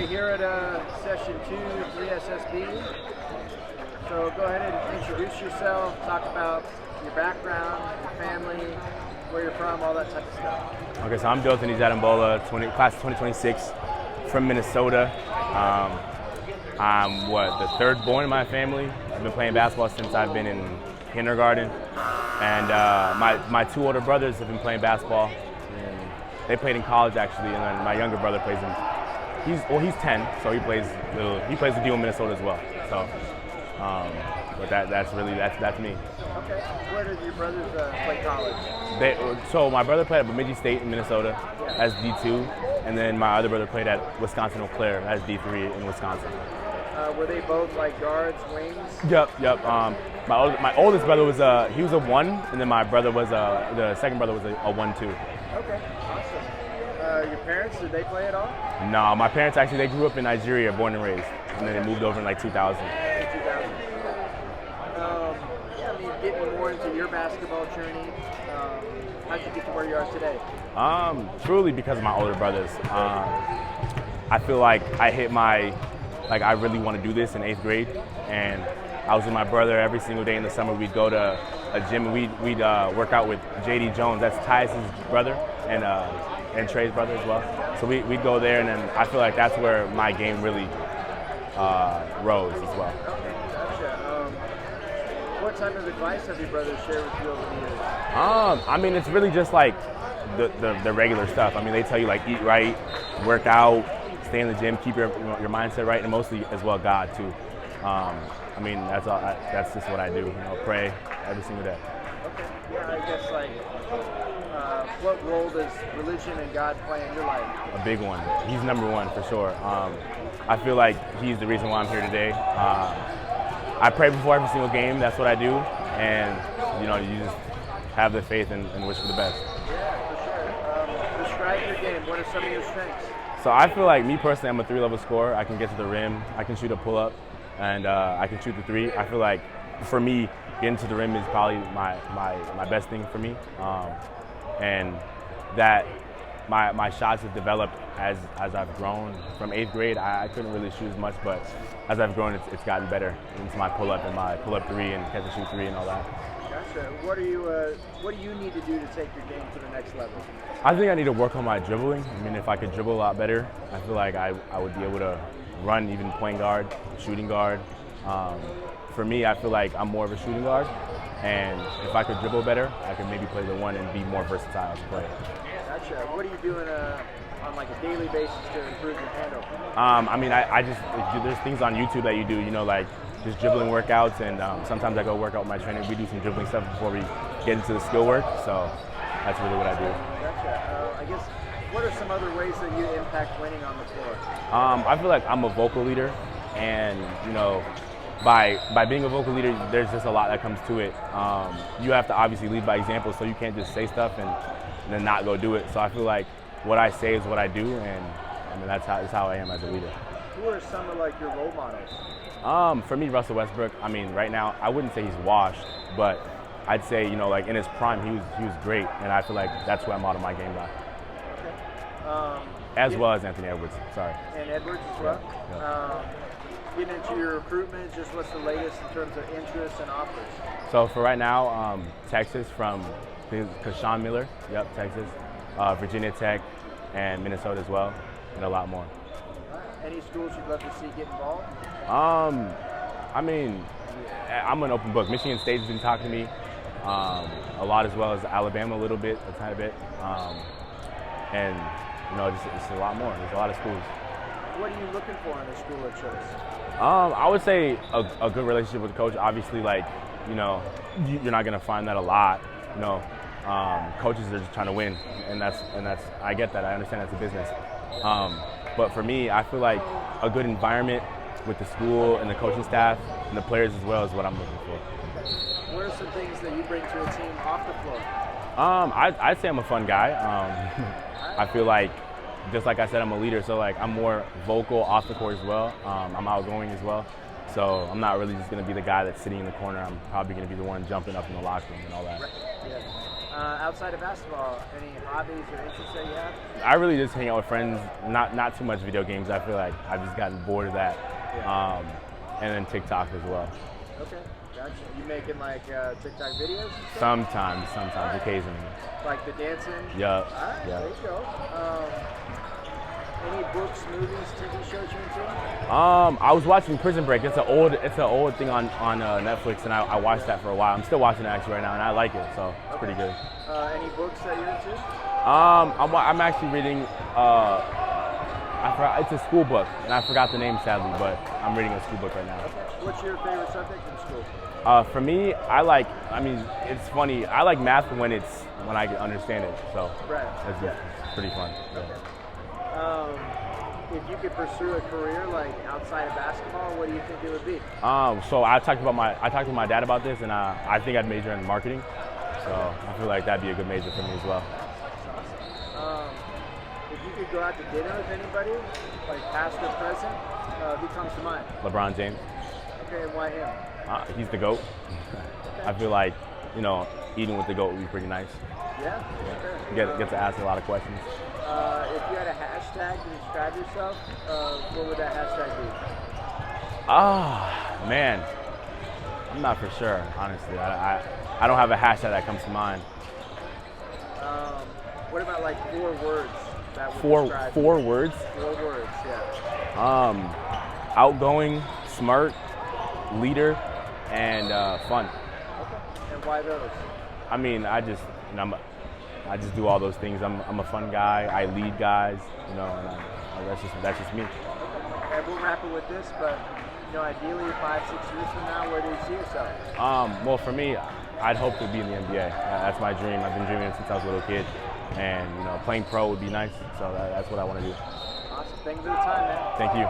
Okay, here at session 2 of 3SSB. So go ahead and introduce yourself, talk about your background, your family, where you're from, all that type of stuff. Okay, so I'm Dothan Ijadimbola, class of 2026, from Minnesota. I'm the third born in my family. I've been playing basketball since I've been in kindergarten. And my two older brothers have been playing basketball. And they played in college actually, and then my younger brother plays he's 10, so he plays the deal in Minnesota as well. So, but that's me. Okay. Where did your brothers play college? So my brother played at Bemidji State in Minnesota as D2, and then my other brother played at Wisconsin Eau Claire as D3 in Wisconsin. Were they both like guards, wings? Yep. My oldest brother was he was a 1, and then my brother was the second brother was a 1-2. Okay, awesome. Your parents, did they play at all? No, my parents actually, they grew up in Nigeria, born and raised, and then they moved over in like 2000. Yeah, I mean, getting more into your basketball journey, how'd you get to where you are today? Truly because of my older brothers. I feel like I I really want to do this in 8th grade, and I was with my brother every single day in the summer. We'd go to a gym and we'd work out with J.D. Jones, that's Tyus's brother, and Trey's brother as well. So we'd go there, and then I feel like that's where my game really rose as well. Okay, gotcha. What type of advice have your brothers shared with you over the years? I mean, it's really just like the regular stuff. I mean, they tell you like eat right, work out, stay in the gym, keep your mindset right, and mostly as well God too. I mean, that's all. That's just what I do. Pray every single day. Okay. Yeah, I guess what role does religion and God play in your life? A big one. He's number one for sure. I feel like he's the reason why I'm here today. I pray before every single game. That's what I do, and you just have the faith and wish for the best. Yeah, for sure. Describe your game. What are some of your strengths? So I feel like me personally, I'm a 3-level scorer. I can get to the rim. I can shoot a pull-up, and I can shoot the 3. I feel like for me, getting to the rim is probably my best thing for me, and that my shots have developed as I've grown. From 8th grade, I couldn't really shoot as much, but as I've grown, it's gotten better into my pull-up and my pull-up 3 and catch and shoot 3 and all that. Gotcha. What do you need to do to take your game to the next level? I think I need to work on my dribbling. I mean, if I could dribble a lot better, I feel like I would be able to run even point guard, shooting guard. For me, I feel like I'm more of a shooting guard, and if I could dribble better, I could maybe play the 1 and be more versatile as a player. Gotcha. What are you doing on like a daily basis to improve your handle? I mean, there's things on YouTube that you do, like just dribbling workouts, and sometimes I go work out with my trainer. We do some dribbling stuff before we get into the skill work, so that's really what I do. Gotcha. I guess, what are some other ways that you impact winning on the floor? I feel like I'm a vocal leader, and by being a vocal leader, there's just a lot that comes to it. You have to obviously lead by example, so you can't just say stuff and then not go do it. So I feel like what I say is what I do, and I mean that's how I am as a leader. Who are some of your role models? For me, Russell Westbrook. I mean, right now I wouldn't say he's washed, but I'd say like in his prime he was great, and I feel like that's who I model my game by. Okay. As well as Anthony Edwards. Sorry. And Edwards as well. Yeah. Getting into your recruitment, just what's the latest in terms of interest and offers? So for right now, Texas from Kashawn Miller. Yep, Texas. Virginia Tech and Minnesota as well, and a lot more. Any schools you'd love to see get involved? I mean, I'm an open book. Michigan State has been talking to me a lot, as well as Alabama a little bit, a tiny bit, and just a lot more. There's a lot of schools. What are you looking for in a school of choice? I would say a good relationship with the coach. Obviously, you're not going to find that a lot. Coaches are just trying to win, and that's I get that. I understand that's a business. But for me, I feel like a good environment with the school and the coaching staff and the players as well is what I'm looking for. What are some things that you bring to a team off the floor? I'd say I'm a fun guy. I feel like, just like I said, I'm a leader, so I'm more vocal off the court as well. I'm outgoing as well. So I'm not really just going to be the guy that's sitting in the corner. I'm probably going to be the one jumping up in the locker room and all that. Yeah. Outside of basketball, any hobbies or interests that you have? I really just hang out with friends. Not too much video games. I feel like I've just gotten bored of that. Yeah. And then TikTok as well. Okay, gotcha. You making like TikTok videos? And stuff? Sometimes, Right. occasionally. Like the dancing? Yup. All right, Yep. there you go. Any books, movies, TV shows you into? I was watching Prison Break. It's an old thing on Netflix, and I watched that for a while. I'm still watching it actually right now, and I like it, so it's pretty good. Any books that you're into? I'm actually reading. It's a school book, and I forgot the name sadly, but I'm reading a school book right now. Okay. What's your favorite subject in school? For me, it's funny. I like math when I can understand it, so Right. it's pretty fun. Yeah. Okay. If you could pursue a career like outside of basketball, what do you think it would be? So I talked to my dad about this, and I think I'd major in marketing. So I feel like that'd be a good major for me as well. That's awesome. If you could go out to dinner with anybody, like past or present, who comes to mind? LeBron James. Okay, and why him? He's the GOAT. I feel like, eating with the GOAT would be pretty nice. Yeah, sure. Get to ask a lot of questions. If you had a hashtag to describe yourself, what would that hashtag be? Man, I'm not for sure, honestly. I don't have a hashtag that comes to mind. What about like 4 words that would describe Four you? words? 4 words, yeah. Outgoing, smart, leader, and fun. Okay. And why those? I mean, I just do all those things. I'm a fun guy. I lead guys, and that's just me. Okay, we'll wrap it with this, but ideally 5-6 years from now, where do you see yourself? Well, for me, I'd hope to be in the NBA. That's my dream. I've been dreaming since I was a little kid, and playing pro would be nice. So that's what I want to do. Awesome. Thank you for the time, man. Thank you.